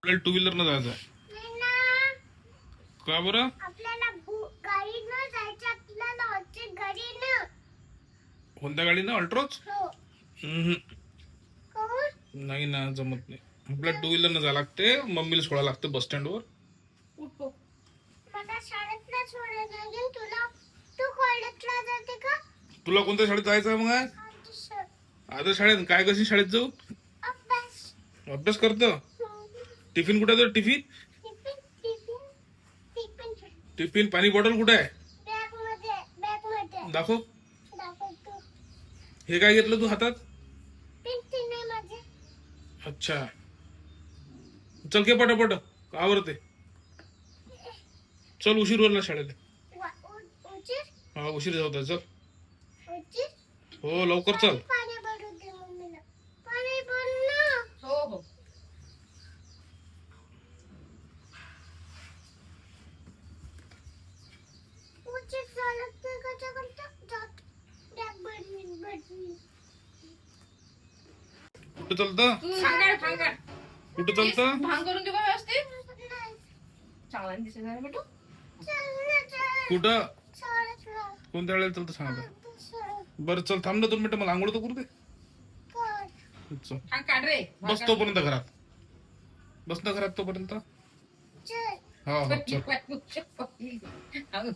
आपल्याला two wheeler न जायचं आहे. का बरं? आपल्याला गाडीनं जायचं, आपल्याला हॉटेल गाडीनं. कोणत्या गाडीनं? अल्ट्रोज? हो. कोण? नाही ना, जमत नाही. आपल्याला टू व्हीलर न जायला लागते. मम्मीला सोडा लागते बस स्टँड वर. मला शाळेतला सोडायला लागेल. तुला तू कॉलेजला जाते का? तुला कोणत्या शाळेत जायचं आहे मग आज? आता शाळेत काय कशी शाळेत जाऊ? अभ्यास. अभ्यास करतो. टिफिन कुठे आहे? टिफिन टिफिन पाणी बॉटल कुठे आहे? बॅग मध्ये. दाखव. दाखवतो. हे काय घेतलं तू हातात? पेन्सिल आहे माझे. अच्छा, चल घे पटापट आवरते. चल, उशीर होईल ना शाळेत. उशीर? हा, उशीर होता. चल. उशीर? हो, लवकर चल. पाणी भरून दे मम्मीला. पाणी भर ना. हो हो. उशीर झाला तर कसं करता? जात. बॅग भरली. कुठं चालतं? सांगा कुठं चालतं? भांग करून देऊ का व्यवस्थित? चांगला नाही दिसत आहे बेटू. कुठं? कोणत्या वेळेला चालतं सांगा. बरं चल, थांब ना 2 मिनिटं, मला आंघोळ तर करू दे. चल, भांग काढ रे. बस तोपर्यंत घरात. बस ना घरात तोपर्यंत. हो हो चल. भांग